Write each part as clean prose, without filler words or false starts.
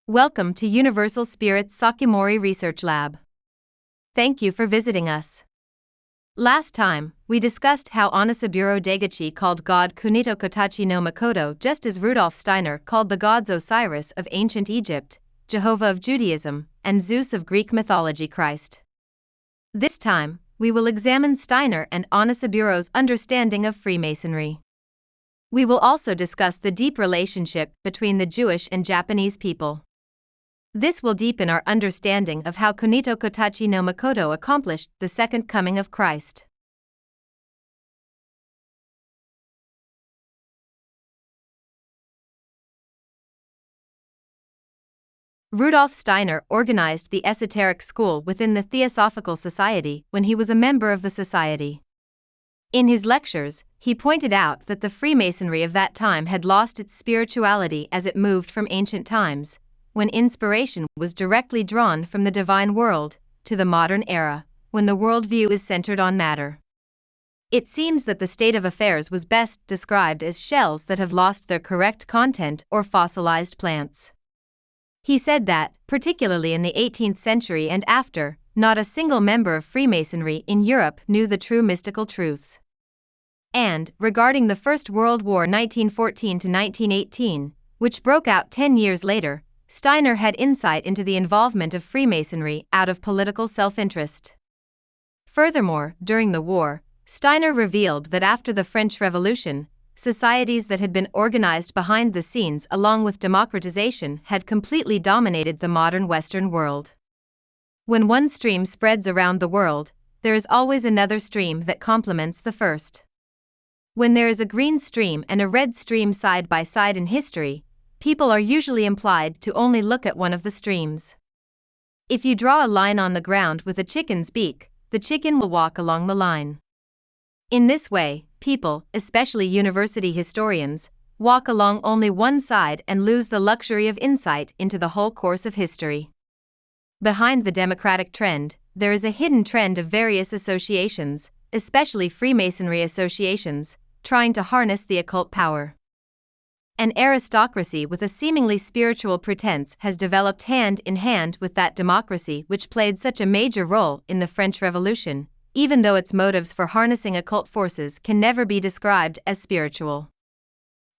Welcome to Universal Spirit's Sakimori Research Lab. Thank you for visiting us. Last time, we discussed how Onisaburo Deguchi called God Kunitokotachi-no-mikoto just as Rudolf Steiner called the gods Osiris of ancient Egypt, Jehovah of Judaism, and Zeus of Greek mythology Christ. This time, we will examine Steiner and Onisaburo's understanding of Freemasonry. We will also discuss the deep relationship between the Jewish and Japanese people. This will deepen our understanding of how Kunitokotachi-no-mikoto accomplished the second coming of Christ. Rudolf Steiner organized the esoteric school within the Theosophical Society when he was a member of the society. In his lectures, he pointed out that the Freemasonry of that time had lost its spirituality as it moved from ancient times, when inspiration was directly drawn from the divine world, to the modern era, when the worldview is centered on matter. It seems that the state of affairs was best described as shells that have lost their correct content or fossilized plants. He said that, particularly in the 18th century and after, not a single member of Freemasonry in Europe knew the true mystical truths. And, regarding the First World War 1914 to 1918, which broke out 10 years later, Steiner had insight into the involvement of Freemasonry out of political self-interest. Furthermore, during the war, Steiner revealed that after the French Revolution, societies that had been organized behind the scenes along with democratization had completely dominated the modern Western world. When one stream spreads around the world, there is always another stream that complements the first. When there is a green stream and a red stream side by side in history, people are usually implied to only look at one of the streams. If you draw a line on the ground with a chicken's beak, the chicken will walk along the line. In this way, people, especially university historians, walk along only one side and lose the luxury of insight into the whole course of history. Behind the democratic trend, there is a hidden trend of various associations, especially Freemasonry associations, trying to harness the occult power. An aristocracy with a seemingly spiritual pretense has developed hand in hand with that democracy which played such a major role in the French Revolution, even though its motives for harnessing occult forces can never be described as spiritual.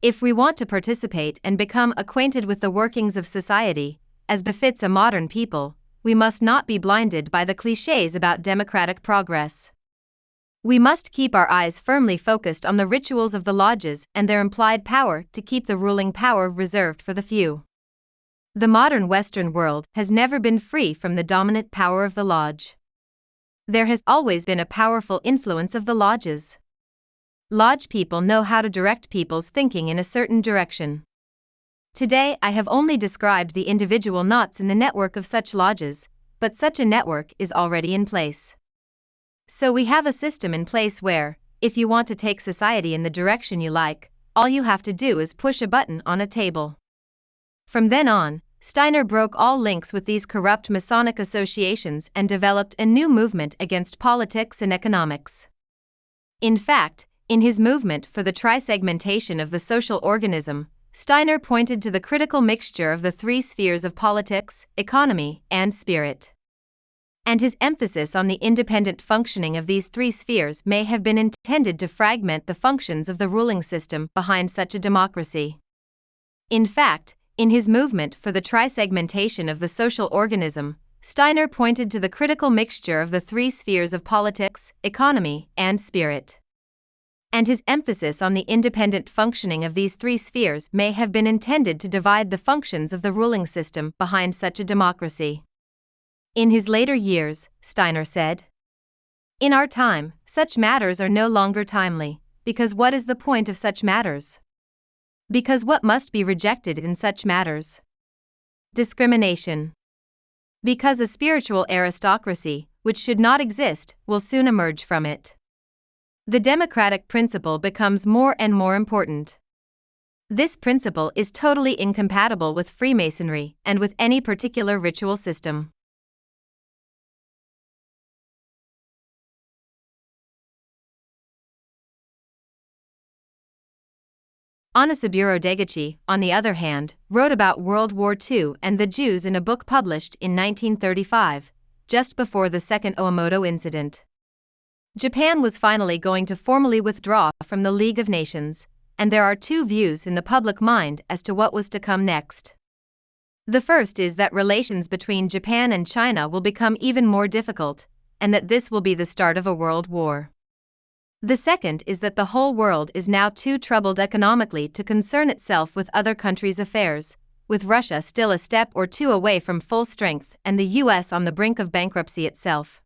If we want to participate and become acquainted with the workings of society, as befits a modern people, we must not be blinded by the clichés about democratic progress. We must keep our eyes firmly focused on the rituals of the lodges and their implied power to keep the ruling power reserved for the few. The modern Western world has never been free from the dominant power of the lodge. There has always been a powerful influence of the lodges. Lodge people know how to direct people's thinking in a certain direction. Today I have only described the individual knots in the network of such lodges, but such a network is already in place. So we have a system in place where, if you want to take society in the direction you like, all you have to do is push a button on a table. From then on, Steiner broke all links with these corrupt Masonic associations and developed a new movement against politics and economics. In fact, in his movement for the tri-segmentation of the social organism, Steiner pointed to the critical mixture of the three spheres of politics, economy, and spirit. And his emphasis on the independent functioning of these three spheres may have been intended to fragment the functions of the ruling system behind such a democracy. In fact, in his movement for the tri-segmentation of the social organism, Steiner pointed to the critical mixture of the three spheres of politics, economy, and spirit. And his emphasis on the independent functioning of these three spheres may have been intended to divide the functions of the ruling system behind such a democracy. In his later years, Steiner said, "In our time, such matters are no longer timely, because what is the point of such matters? Because what must be rejected in such matters? Discrimination. Because a spiritual aristocracy, which should not exist, will soon emerge from it. The democratic principle becomes more and more important. This principle is totally incompatible with Freemasonry and with any particular ritual system. Onisaburo Deguchi, on the other hand, wrote about World War II and the Jews in a book published in 1935, just before the second Owamoto incident. Japan was finally going to formally withdraw from the League of Nations, and there are two views in the public mind as to what was to come next. The first is that relations between Japan and China will become even more difficult, and that this will be the start of a world war. The second is that the whole world is now too troubled economically to concern itself with other countries' affairs, with Russia still a step or two away from full strength and the US on the brink of bankruptcy itself.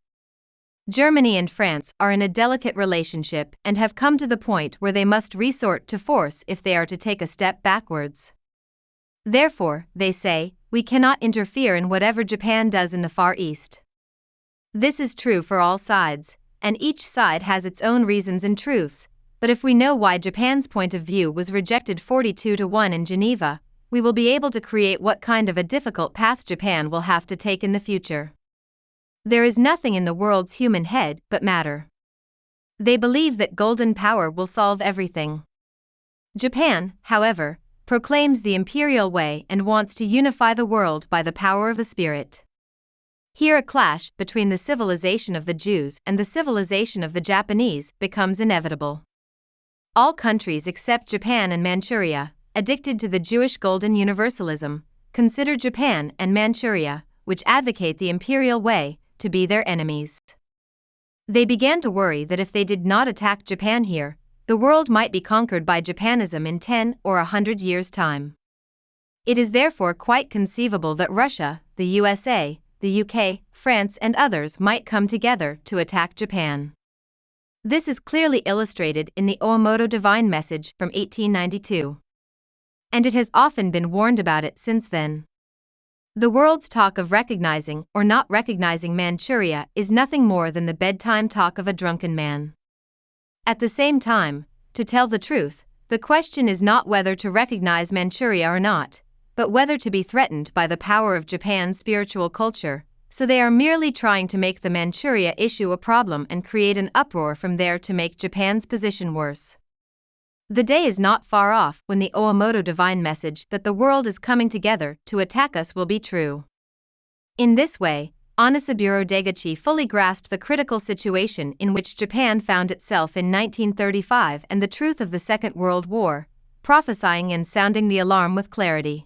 Germany and France are in a delicate relationship and have come to the point where they must resort to force if they are to take a step backwards. Therefore, they say, we cannot interfere in whatever Japan does in the Far East. This is true for all sides, and each side has its own reasons and truths, but if we know why Japan's point of view was rejected 42-1 in Geneva, we will be able to create what kind of a difficult path Japan will have to take in the future. There is nothing in the world's human head but matter. They believe that golden power will solve everything. Japan, however, proclaims the imperial way and wants to unify the world by the power of the spirit. Here a clash between the civilization of the Jews and the civilization of the Japanese becomes inevitable. All countries except Japan and Manchuria, addicted to the Jewish golden universalism, consider Japan and Manchuria, which advocate the imperial way, to be their enemies. They began to worry that if they did not attack Japan here, the world might be conquered by Japanism in 10 or 100 years' time. It is therefore quite conceivable that Russia, the USA, the UK, France and others might come together to attack Japan. This is clearly illustrated in the Owamoto Divine Message from 1892. And it has often been warned about it since then. The world's talk of recognizing or not recognizing Manchuria is nothing more than the bedtime talk of a drunken man. At the same time, to tell the truth, the question is not whether to recognize Manchuria or not, but whether to be threatened by the power of Japan's spiritual culture, so they are merely trying to make the Manchuria issue a problem and create an uproar from there to make Japan's position worse. The day is not far off when the Owamoto Divine Message that the world is coming together to attack us will be true. In this way, Onisaburo Deguchi fully grasped the critical situation in which Japan found itself in 1935 and the truth of the Second World War, prophesying and sounding the alarm with clarity.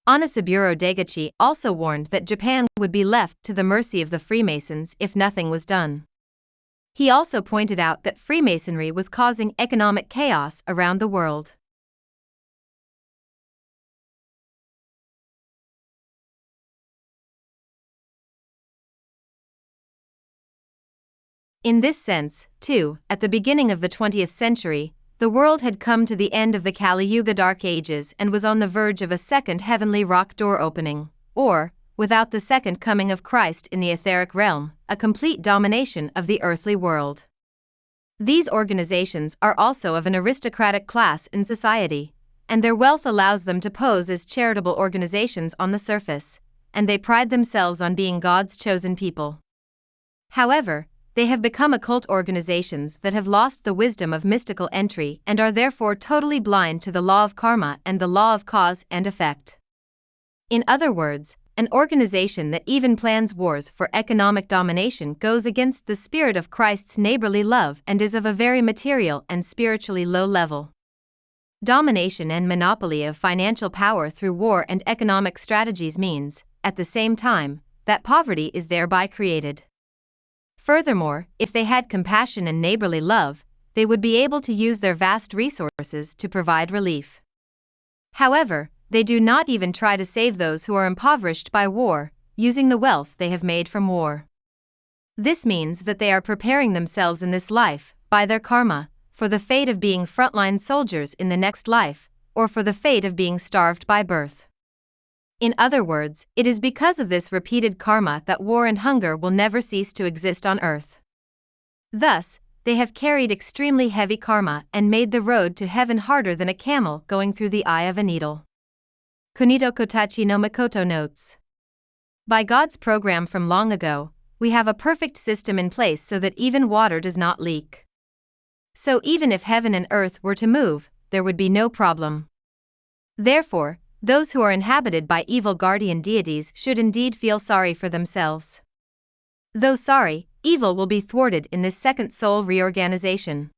Onisaburo Deguchi also warned that Japan would be left to the mercy of the Freemasons if nothing was done. He also pointed out that Freemasonry was causing economic chaos around the world. In this sense, too, at the beginning of the 20th century, the world had come to the end of the Kali Yuga Dark Ages and was on the verge of a second heavenly rock door opening, or, without the second coming of Christ in the etheric realm, a complete domination of the earthly world. These organizations are also of an aristocratic class in society, and their wealth allows them to pose as charitable organizations on the surface, and they pride themselves on being God's chosen people. However, they have become occult organizations that have lost the wisdom of mystical entry and are therefore totally blind to the law of karma and the law of cause and effect. In other words, an organization that even plans wars for economic domination goes against the spirit of Christ's neighborly love and is of a very material and spiritually low level. Domination and monopoly of financial power through war and economic strategies means, at the same time, that poverty is thereby created. Furthermore, if they had compassion and neighborly love, they would be able to use their vast resources to provide relief. However, they do not even try to save those who are impoverished by war, using the wealth they have made from war. This means that they are preparing themselves in this life, by their karma, for the fate of being frontline soldiers in the next life, or for the fate of being starved by birth. In other words, it is because of this repeated karma that war and hunger will never cease to exist on earth. Thus, they have carried extremely heavy karma and made the road to heaven harder than a camel going through the eye of a needle. Kunitokotachi-no-mikoto notes. By God's program from long ago, we have a perfect system in place so that even water does not leak. So even if heaven and earth were to move, there would be no problem. Therefore, those who are inhabited by evil guardian deities should indeed feel sorry for themselves. Though sorry, evil will be thwarted in this second soul reorganization.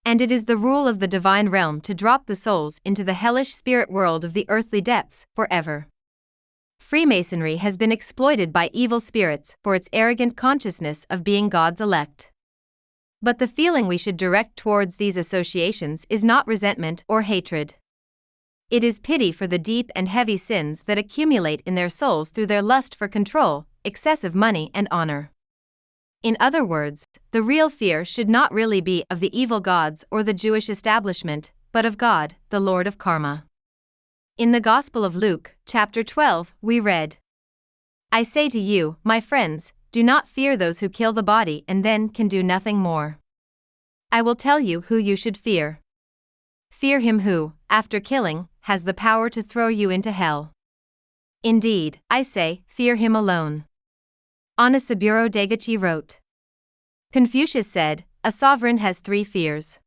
And it is the rule of the divine realm to drop the souls into the hellish spirit world of the earthly depths forever. Freemasonry has been exploited by evil spirits for its arrogant consciousness of being God's elect. But the feeling we should direct towards these associations is not resentment or hatred. It is pity for the deep and heavy sins that accumulate in their souls through their lust for control, excessive money, and honor. In other words, the real fear should not really be of the evil gods or the Jewish establishment, but of God, the Lord of Karma. In the Gospel of Luke, chapter 12, we read, "I say to you, my friends, do not fear those who kill the body and then can do nothing more. I will tell you who you should fear. Fear him who, after killing, has the power to throw you into hell. Indeed, I say, fear him alone." Onisaburo Deguchi wrote. Confucius said, "A sovereign has 3 fears.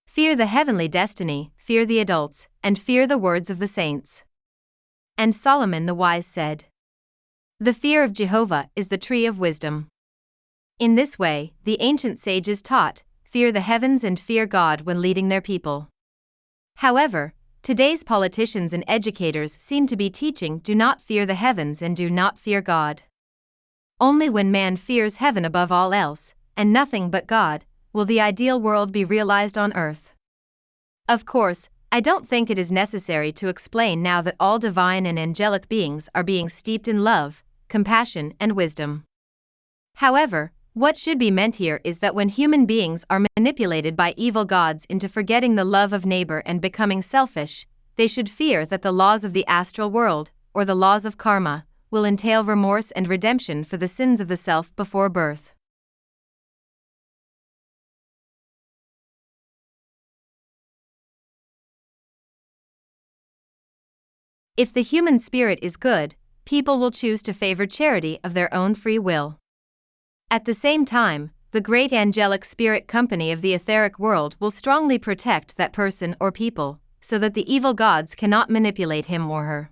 Fear the heavenly destiny, fear the adults, and fear the words of the saints." And Solomon the wise said, "The fear of Jehovah is the tree of wisdom." In this way, the ancient sages taught, fear the heavens and fear God when leading their people. However, today's politicians and educators seem to be teaching do not fear the heavens and do not fear God. Only when man fears heaven above all else, and nothing but God, will the ideal world be realized on earth. Of course, I don't think it is necessary to explain now that all divine and angelic beings are being steeped in love, compassion, and wisdom. However, what should be meant here is that when human beings are manipulated by evil gods into forgetting the love of neighbor and becoming selfish, they should fear that the laws of the astral world, or the laws of karma, will entail remorse and redemption for the sins of the self before birth. If the human spirit is good, people will choose to favor charity of their own free will. At the same time, the great angelic spirit company of the etheric world will strongly protect that person or people, so that the evil gods cannot manipulate him or her.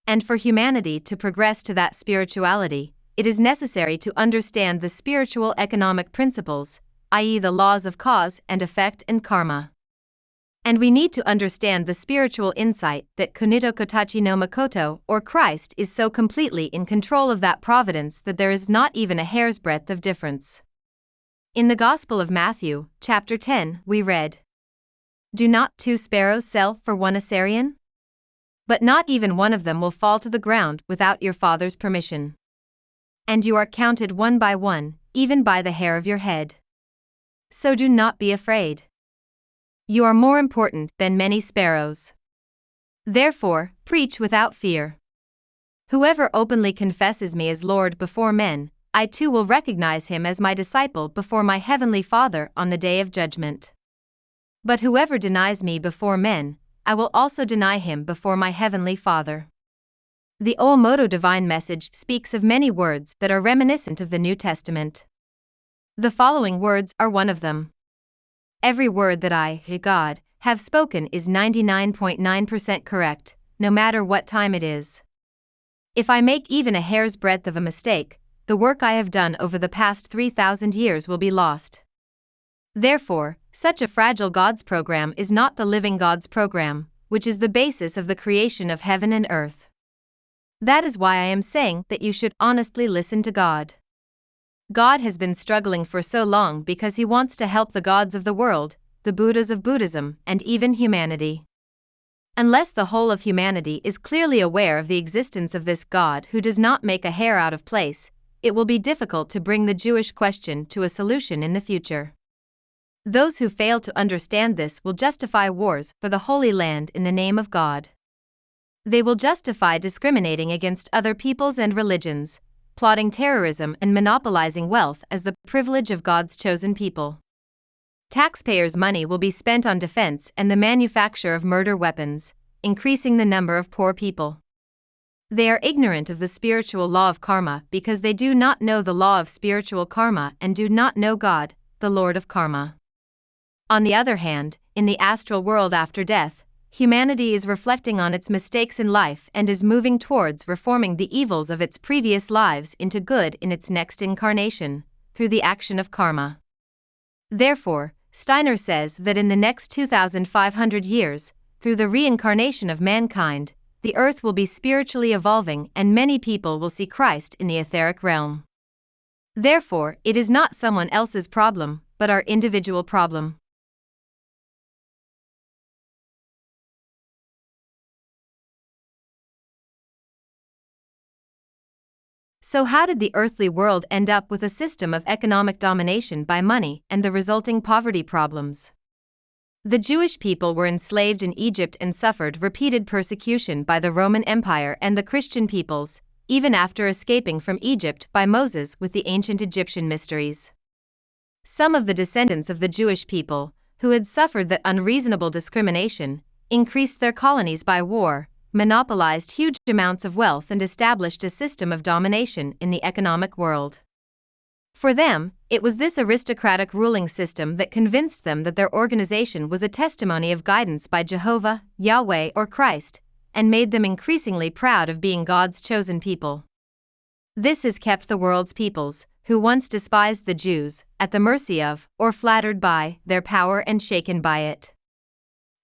And for humanity to progress to that spirituality, it is necessary to understand the spiritual economic principles, i.e., the laws of cause and effect and karma. And we need to understand the spiritual insight that Kunitokotachi-no-mikoto, or Christ, is so completely in control of that providence that there is not even a hair's breadth of difference. In the Gospel of Matthew, chapter 10, we read, "Do not 2 sparrows sell for 1 assarion? But not even one of them will fall to the ground without your Father's permission. And you are counted one by one, even by the hair of your head. So do not be afraid. You are more important than many sparrows. Therefore, preach without fear. Whoever openly confesses me as Lord before men, I too will recognize him as my disciple before my heavenly Father on the day of judgment. But whoever denies me before men, I will also deny him before my heavenly Father." The Onisaburo Divine Message speaks of many words that are reminiscent of the New Testament. The following words are one of them. "Every word that I, God, have spoken is 99.9% correct, no matter what time it is. If I make even a hair's breadth of a mistake, the work I have done over the past 3,000 years will be lost." Therefore, such a fragile God's program is not the living God's program, which is the basis of the creation of heaven and earth. That is why I am saying that you should honestly listen to God. God has been struggling for so long because he wants to help the gods of the world, the Buddhas of Buddhism, and even humanity. Unless the whole of humanity is clearly aware of the existence of this God who does not make a hair out of place, it will be difficult to bring the Jewish question to a solution in the future. Those who fail to understand this will justify wars for the Holy Land in the name of God. They will justify discriminating against other peoples and religions, plotting terrorism and monopolizing wealth as the privilege of God's chosen people. Taxpayers' money will be spent on defense and the manufacture of murder weapons, increasing the number of poor people. They are ignorant of the spiritual law of karma because they do not know the law of spiritual karma and do not know God, the Lord of Karma. On the other hand, in the astral world after death, humanity is reflecting on its mistakes in life and is moving towards reforming the evils of its previous lives into good in its next incarnation, through the action of karma. Therefore, Steiner says that in the next 2,500 years, through the reincarnation of mankind, the earth will be spiritually evolving and many people will see Christ in the etheric realm. Therefore, it is not someone else's problem, but our individual problem. So how did the earthly world end up with a system of economic domination by money and the resulting poverty problems? The Jewish people were enslaved in Egypt and suffered repeated persecution by the Roman Empire and the Christian peoples, even after escaping from Egypt by Moses with the ancient Egyptian mysteries. Some of the descendants of the Jewish people, who had suffered that unreasonable discrimination, increased their colonies by war, monopolized huge amounts of wealth and established a system of domination in the economic world. For them, it was this aristocratic ruling system that convinced them that their organization was a testimony of guidance by Jehovah, Yahweh, or Christ, and made them increasingly proud of being God's chosen people. This has kept the world's peoples, who once despised the Jews, at the mercy of, or flattered by, their power and shaken by it.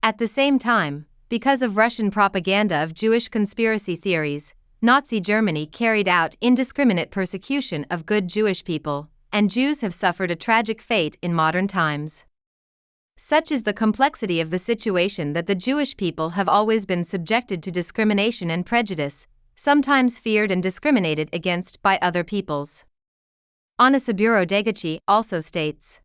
At the same time, because of Russian propaganda of Jewish conspiracy theories, Nazi Germany carried out indiscriminate persecution of good Jewish people, and Jews have suffered a tragic fate in modern times. Such is the complexity of the situation that the Jewish people have always been subjected to discrimination and prejudice, sometimes feared and discriminated against by other peoples. Onisaburo Deguchi also states,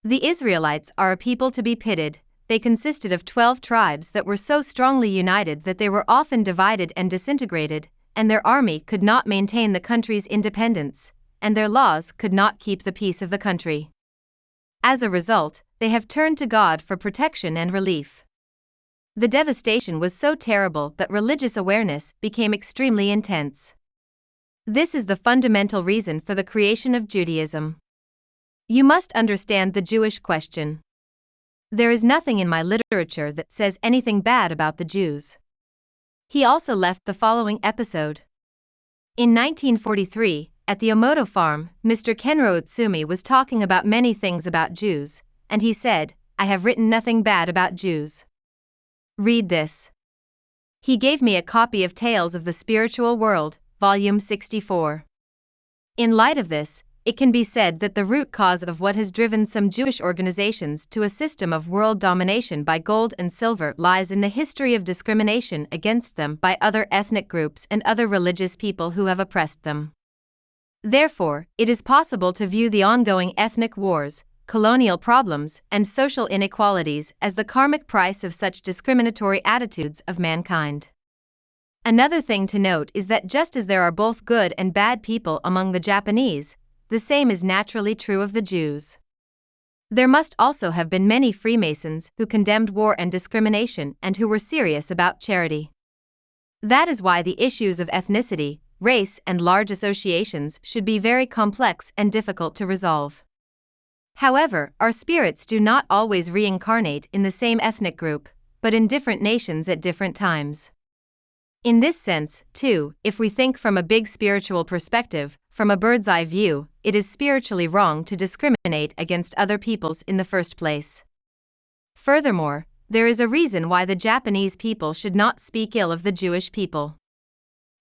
"The Israelites are a people to be pitied. They consisted of 12 tribes that were so strongly united that they were often divided and disintegrated, and their army could not maintain the country's independence, and their laws could not keep the peace of the country. As a result, they have turned to God for protection and relief. The devastation was so terrible that religious awareness became extremely intense. This is the fundamental reason for the creation of Judaism. You must understand the Jewish question. There is nothing in my literature that says anything bad about the Jews." He also left the following episode. In 1943, at the Omoto farm, Mr. Kenro Utsumi was talking about many things about Jews, and he said, "I have written nothing bad about Jews. Read this." He gave me a copy of Tales of the Spiritual World, Volume 64. In light of this, it can be said that the root cause of what has driven some Jewish organizations to a system of world domination by gold and silver lies in the history of discrimination against them by other ethnic groups and other religious people who have oppressed them. Therefore, it is possible to view the ongoing ethnic wars, colonial problems, and social inequalities as the karmic price of such discriminatory attitudes of mankind. Another thing to note is that just as there are both good and bad people among the Japanese, the same is naturally true of the Jews. There must also have been many Freemasons who condemned war and discrimination and who were serious about charity. That is why the issues of ethnicity, race, and large associations should be very complex and difficult to resolve. However, our spirits do not always reincarnate in the same ethnic group, but in different nations at different times. In this sense, too, if we think from a big spiritual perspective, from a bird's-eye view, it is spiritually wrong to discriminate against other peoples in the first place. Furthermore, there is a reason why the Japanese people should not speak ill of the Jewish people.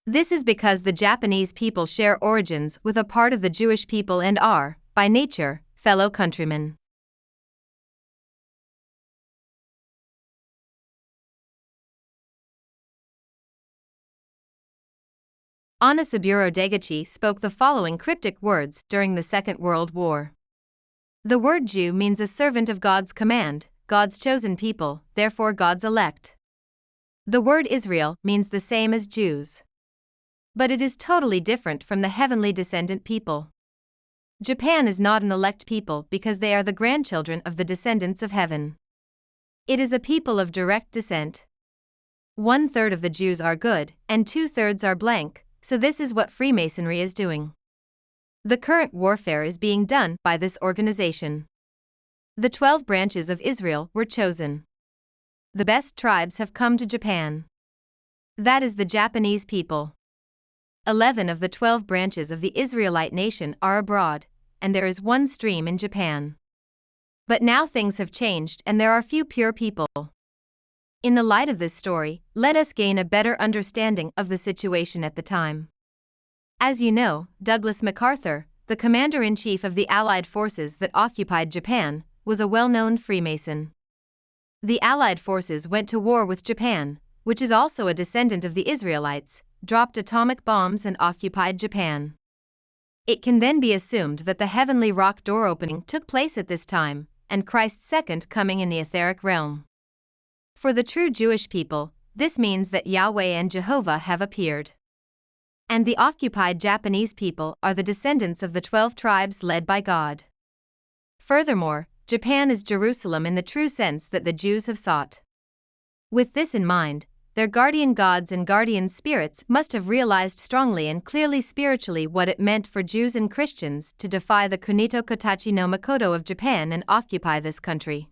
This is because the Japanese people share origins with a part of the Jewish people and are, by nature, fellow countrymen. Onisaburo Deguchi spoke the following cryptic words during the Second World War. The word Jew means a servant of God's command, God's chosen people, therefore God's elect. The word Israel means the same as Jews. But it is totally different from the heavenly descendant people. Japan is not an elect people because they are the grandchildren of the descendants of heaven. It is a people of direct descent. 1/3 of the Jews are good, and 2/3 are blank. So this is what Freemasonry is doing. The current warfare is being done by this organization. The 12 branches of Israel were chosen. The best tribes have come to Japan. That is the Japanese people. 11 of the 12 branches of the Israelite nation are abroad, and there is one stream in Japan. But now things have changed and there are few pure people. In the light of this story, let us gain a better understanding of the situation at the time. As you know, Douglas MacArthur, the commander-in-chief of the Allied forces that occupied Japan, was a well-known Freemason. The Allied forces went to war with Japan, which is also a descendant of the Israelites, dropped atomic bombs and occupied Japan. It can then be assumed that the heavenly rock door opening took place at this time, and Christ's second coming in the etheric realm. For the true Jewish people, this means that Yahweh and Jehovah have appeared. And the occupied Japanese people are the descendants of the 12 tribes led by God. Furthermore, Japan is Jerusalem in the true sense that the Jews have sought. With this in mind, their guardian gods and guardian spirits must have realized strongly and clearly spiritually what it meant for Jews and Christians to defy the Kunitokotachi-no-mikoto of Japan and occupy this country.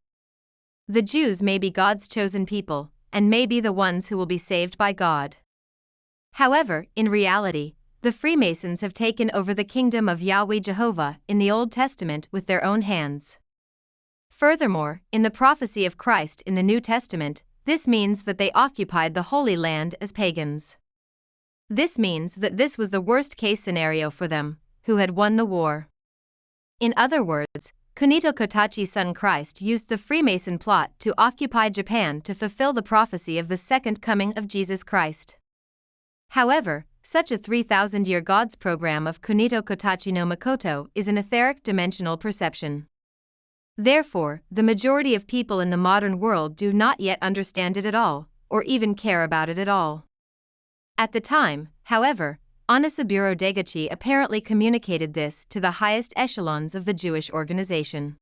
The Jews may be God's chosen people, and may be the ones who will be saved by God. However, in reality, the Freemasons have taken over the kingdom of Yahweh Jehovah in the Old Testament with their own hands. Furthermore, in the prophecy of Christ in the New Testament, this means that they occupied the Holy Land as pagans. This means that this was the worst-case scenario for them, who had won the war. In other words, Kunitokotachi's son Christ used the Freemason plot to occupy Japan to fulfill the prophecy of the second coming of Jesus Christ. However, such a 3,000-year God's program of Kunitokotachi-no-mikoto is an etheric dimensional perception. Therefore, the majority of people in the modern world do not yet understand it at all, or even care about it at all. At the time, however, Onisaburo Deguchi apparently communicated this to the highest echelons of the Jewish organization.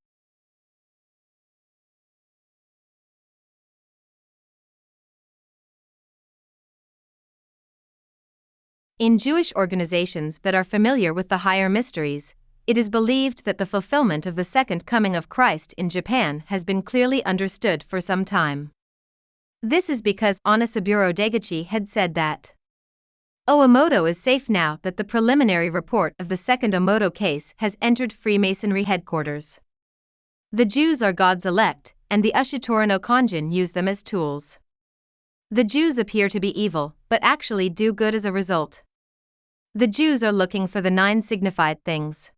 In Jewish organizations that are familiar with the higher mysteries, it is believed that the fulfillment of the second coming of Christ in Japan has been clearly understood for some time. This is because Onisaburo Deguchi had said that Owamoto is safe now that the preliminary report of the second Omoto case has entered Freemasonry headquarters. The Jews are God's elect, and the Ushitora-no-konnjin use them as tools. The Jews appear to be evil, but actually do good as a result. The Jews are looking for the 9 signified things.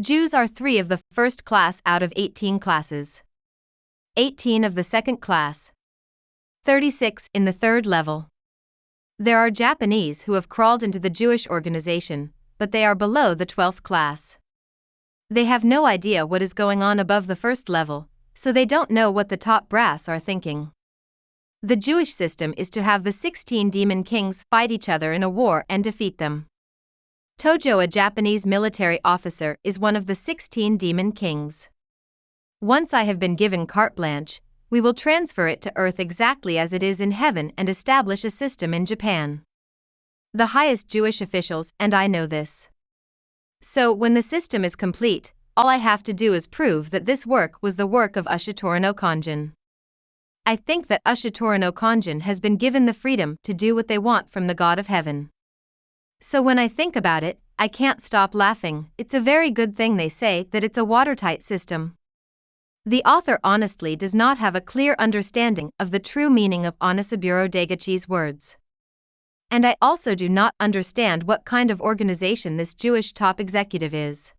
Jews are 3 of the first class out of 18 classes, 18 of the second class, 36 in the third level. There are Japanese who have crawled into the Jewish organization, but they are below the 12th class. They have no idea what is going on above the first level, so they don't know what the top brass are thinking. The Jewish system is to have the 16 demon kings fight each other in a war and defeat them. Tojo, a Japanese military officer, is one of the 16 demon kings. Once I have been given carte blanche, we will transfer it to Earth exactly as it is in heaven and establish a system in Japan. The highest Jewish officials and I know this. So, when the system is complete, all I have to do is prove that this work was the work of Ushitora-no-konnjin. I think that Ushitora-no-konnjin has been given the freedom to do what they want from the God of Heaven. So when I think about it, I can't stop laughing. It's a very good thing they say that it's a watertight system. The author honestly does not have a clear understanding of the true meaning of Onisaburo Deguchi's words. And I also do not understand what kind of organization this Jewish top executive is.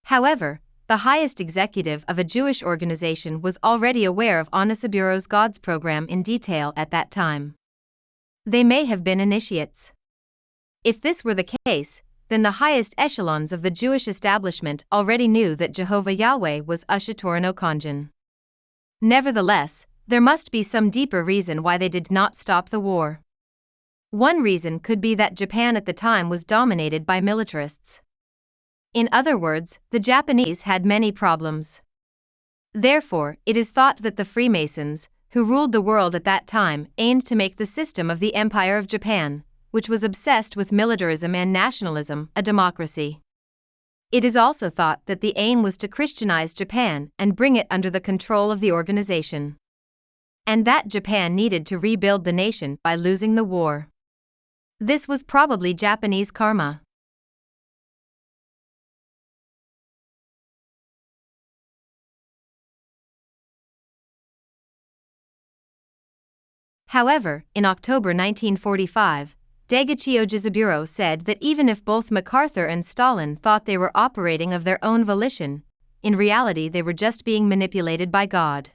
However, the highest executive of a Jewish organization was already aware of Onisaburo's God's program in detail at that time. They may have been initiates. If this were the case, then the highest echelons of the Jewish establishment already knew that Jehovah Yahweh was Ushitora-no-konnjin. Nevertheless, there must be some deeper reason why they did not stop the war. One reason could be that Japan at the time was dominated by militarists. In other words, the Japanese had many problems. Therefore, it is thought that the Freemasons, who ruled the world at that time, aimed to make the system of the Empire of Japan, which was obsessed with militarism and nationalism, a democracy. It is also thought that the aim was to Christianize Japan and bring it under the control of the organization. And that Japan needed to rebuild the nation by losing the war. This was probably Japanese karma. However, in October 1945, Deguchi Onisaburo said that even if both MacArthur and Stalin thought they were operating of their own volition, in reality they were just being manipulated by God.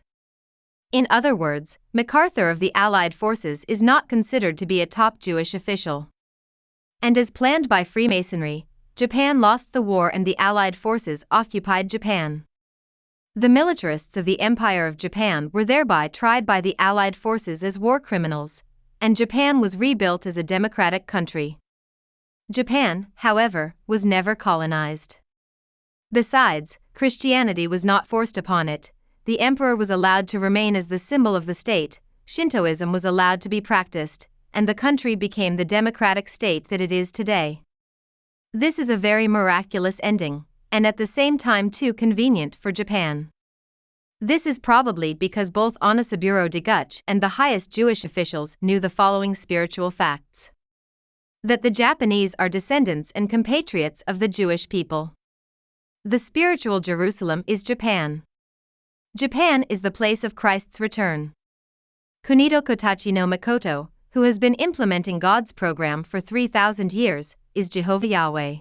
In other words, MacArthur of the Allied forces is not considered to be a top Jewish official. And as planned by Freemasonry, Japan lost the war and the Allied forces occupied Japan. The militarists of the Empire of Japan were thereby tried by the Allied forces as war criminals, and Japan was rebuilt as a democratic country. Japan, however, was never colonized. Besides, Christianity was not forced upon it. The emperor was allowed to remain as the symbol of the state, Shintoism was allowed to be practiced, and the country became the democratic state that it is today. This is a very miraculous ending, and at the same time too convenient for Japan. This is probably because both Onisaburo Deguchi and the highest Jewish officials knew the following spiritual facts. That the Japanese are descendants and compatriots of the Jewish people. The spiritual Jerusalem is Japan. Japan is the place of Christ's return. Kunitokotachi-no-mikoto, who has been implementing God's program for 3,000 years, is Jehovah Yahweh.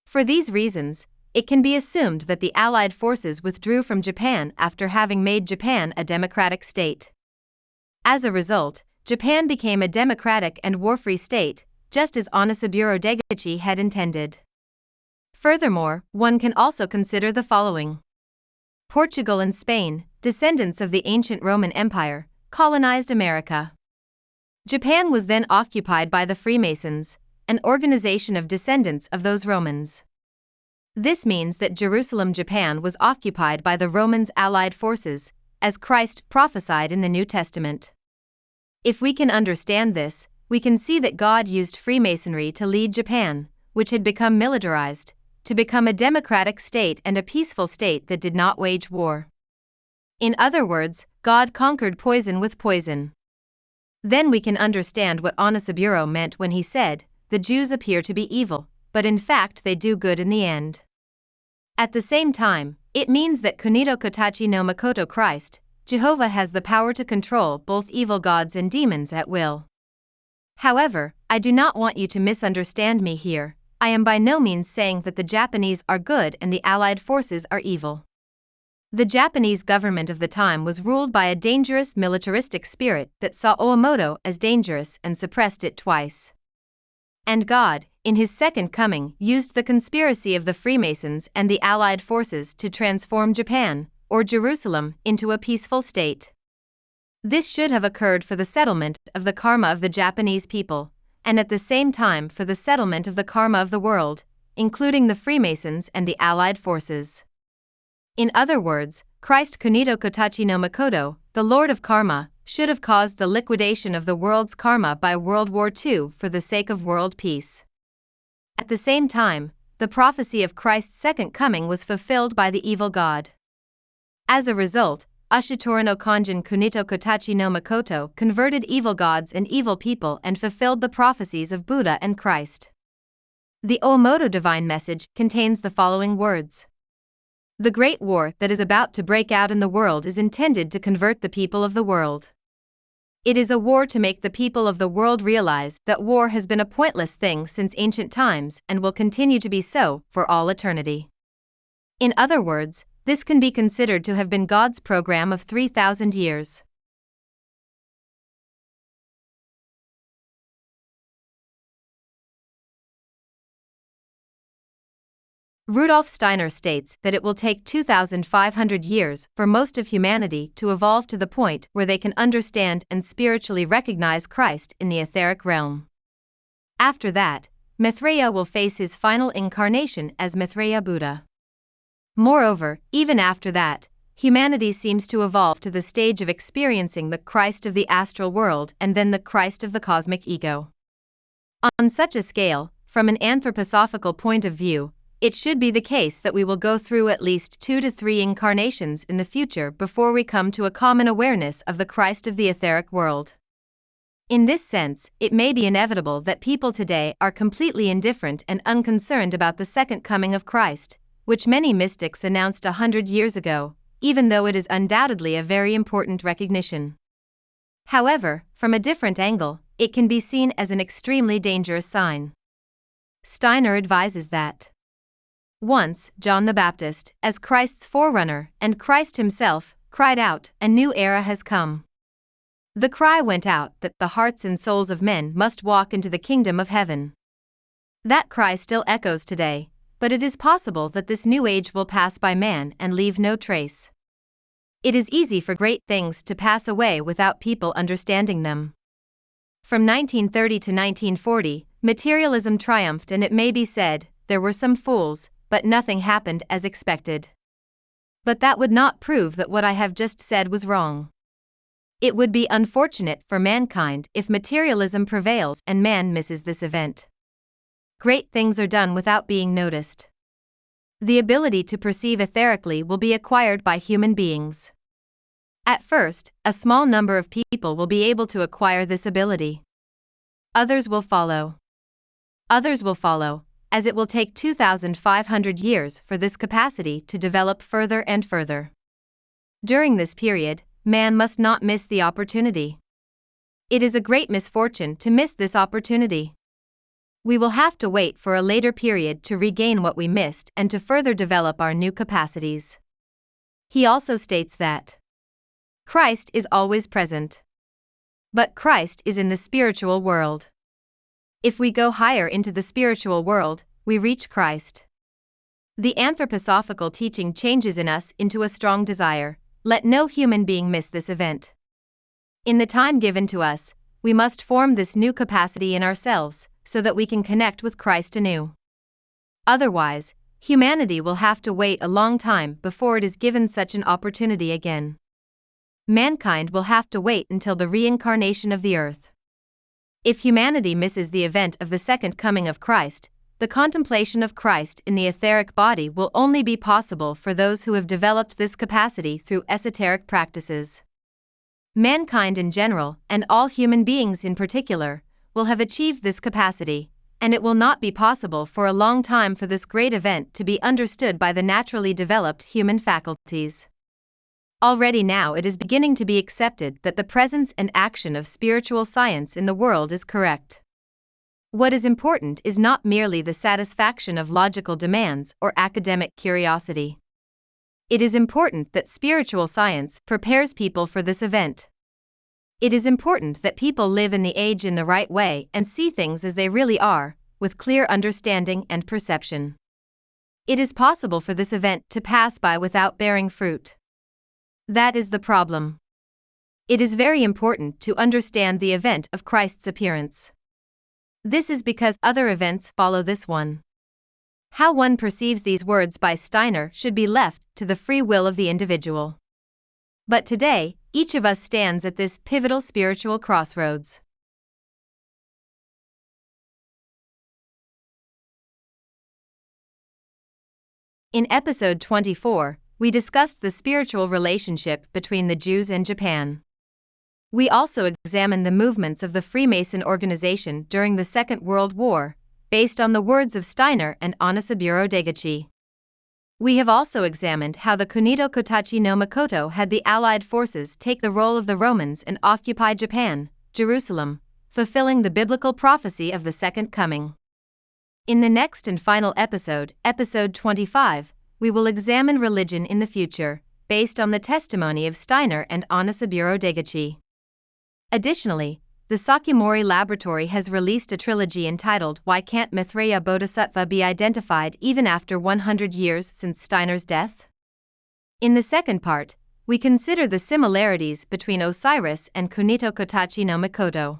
For these reasons, it can be assumed that the Allied forces withdrew from Japan after having made Japan a democratic state. As a result, Japan became a democratic and war-free state, just as Onisaburo Deguchi had intended. Furthermore, one can also consider the following. Portugal and Spain, descendants of the ancient Roman Empire, colonized America. Japan was then occupied by the Freemasons, an organization of descendants of those Romans. This means that Jerusalem, Japan was occupied by the Romans' allied forces, as Christ prophesied in the New Testament. If we can understand this, we can see that God used Freemasonry to lead Japan, which had become militarized, to become a democratic state and a peaceful state that did not wage war. In other words, God conquered poison with poison. Then we can understand what Onisaburo meant when he said, "The Jews appear to be evil, but in fact they do good in the end." At the same time, it means that Kunitokotachi-no-mikoto Christ, Jehovah has the power to control both evil gods and demons at will. However, I do not want you to misunderstand me here. I am by no means saying that the Japanese are good and the Allied forces are evil. The Japanese government of the time was ruled by a dangerous militaristic spirit that saw Owamoto as dangerous and suppressed it twice. And God, in his second coming, used the conspiracy of the Freemasons and the Allied forces to transform Japan, or Jerusalem, into a peaceful state. This should have occurred for the settlement of the karma of the Japanese people, and at the same time for the settlement of the karma of the world, including the Freemasons and the Allied forces. In other words, Christ Kunitokotachi-no-mikoto, the Lord of Karma, should have caused the liquidation of the world's karma by World War II for the sake of world peace. At the same time, the prophecy of Christ's second coming was fulfilled by the evil god. As a result, Ushitora-no-konnjin Kunitokotachi-no-mikoto converted evil gods and evil people and fulfilled the prophecies of Buddha and Christ. The Owamoto divine message contains the following words. The great war that is about to break out in the world is intended to convert the people of the world. It is a war to make the people of the world realize that war has been a pointless thing since ancient times and will continue to be so for all eternity. In other words, this can be considered to have been God's program of 3,000 years. Rudolf Steiner states that it will take 2,500 years for most of humanity to evolve to the point where they can understand and spiritually recognize Christ in the etheric realm. After that, Maitreya will face his final incarnation as Maitreya Buddha. Moreover, even after that, humanity seems to evolve to the stage of experiencing the Christ of the astral world and then the Christ of the cosmic ego. On such a scale, from an anthroposophical point of view, it should be the case that we will go through at least 2 to 3 incarnations in the future before we come to a common awareness of the Christ of the etheric world. In this sense, it may be inevitable that people today are completely indifferent and unconcerned about the second coming of Christ, which many mystics announced 100 years ago, even though it is undoubtedly a very important recognition. However, from a different angle, it can be seen as an extremely dangerous sign. Steiner advises that once John the Baptist, as Christ's forerunner and Christ himself, cried out, "A new era has come." The cry went out that the hearts and souls of men must walk into the kingdom of heaven. That cry still echoes today, but it is possible that this new age will pass by man and leave no trace. It is easy for great things to pass away without people understanding them. From 1930 to 1940, materialism triumphed, and it may be said, there were some fools, but nothing happened as expected. But that would not prove that what I have just said was wrong. It would be unfortunate for mankind if materialism prevails and man misses this event. Great things are done without being noticed. The ability to perceive etherically will be acquired by human beings. At first, a small number of people will be able to acquire this ability. Others will follow. Others will follow, as it will take 2,500 years for this capacity to develop further and further. During this period, man must not miss the opportunity. It is a great misfortune to miss this opportunity. We will have to wait for a later period to regain what we missed and to further develop our new capacities. He also states that Christ is always present. But Christ is in the spiritual world. If we go higher into the spiritual world, we reach Christ. The anthroposophical teaching changes in us into a strong desire. Let no human being miss this event. In the time given to us, we must form this new capacity in ourselves, so that we can connect with Christ anew. Otherwise, humanity will have to wait a long time before it is given such an opportunity again. Mankind will have to wait until the reincarnation of the earth. If humanity misses the event of the second coming of Christ, the contemplation of Christ in the etheric body will only be possible for those who have developed this capacity through esoteric practices. Mankind in general, and all human beings in particular, will have achieved this capacity, and it will not be possible for a long time for this great event to be understood by the naturally developed human faculties. Already now it is beginning to be accepted that the presence and action of spiritual science in the world is correct. What is important is not merely the satisfaction of logical demands or academic curiosity. It is important that spiritual science prepares people for this event. It is important that people live in the age in the right way and see things as they really are, with clear understanding and perception. It is possible for this event to pass by without bearing fruit. That is the problem. It is very important to understand the event of Christ's appearance. This is because other events follow this one. How one perceives these words by Steiner should be left to the free will of the individual. But today, each of us stands at this pivotal spiritual crossroads. In Episode 24, we discussed the spiritual relationship between the Jews and Japan. We also examined the movements of the Freemason organization during the Second World War, based on the words of Steiner and Onisaburo Deguchi. We have also examined how the Kunitokotachi-no-mikoto had the Allied forces take the role of the Romans and occupy Japan, Jerusalem, fulfilling the biblical prophecy of the Second Coming. In the next and final episode, Episode 25, we will examine religion in the future, based on the testimony of Steiner and Onisaburo Deguchi. Additionally, the Sakimori Laboratory has released a trilogy entitled Why Can't Maitreya Bodhisattva Be Identified Even After 100 Years Since Steiner's Death? In the second part, we consider the similarities between Osiris and Kunitokotachi-no-mikoto.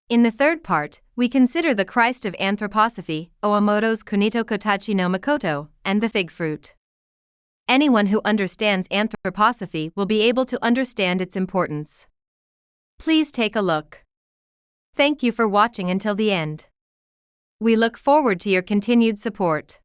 In the third part, we consider the Christ of Anthroposophy, Owamoto's Kunitokotachi-no-mikoto, and the fig fruit. Anyone who understands anthroposophy will be able to understand its importance. Please take a look. Thank you for watching until the end. We look forward to your continued support.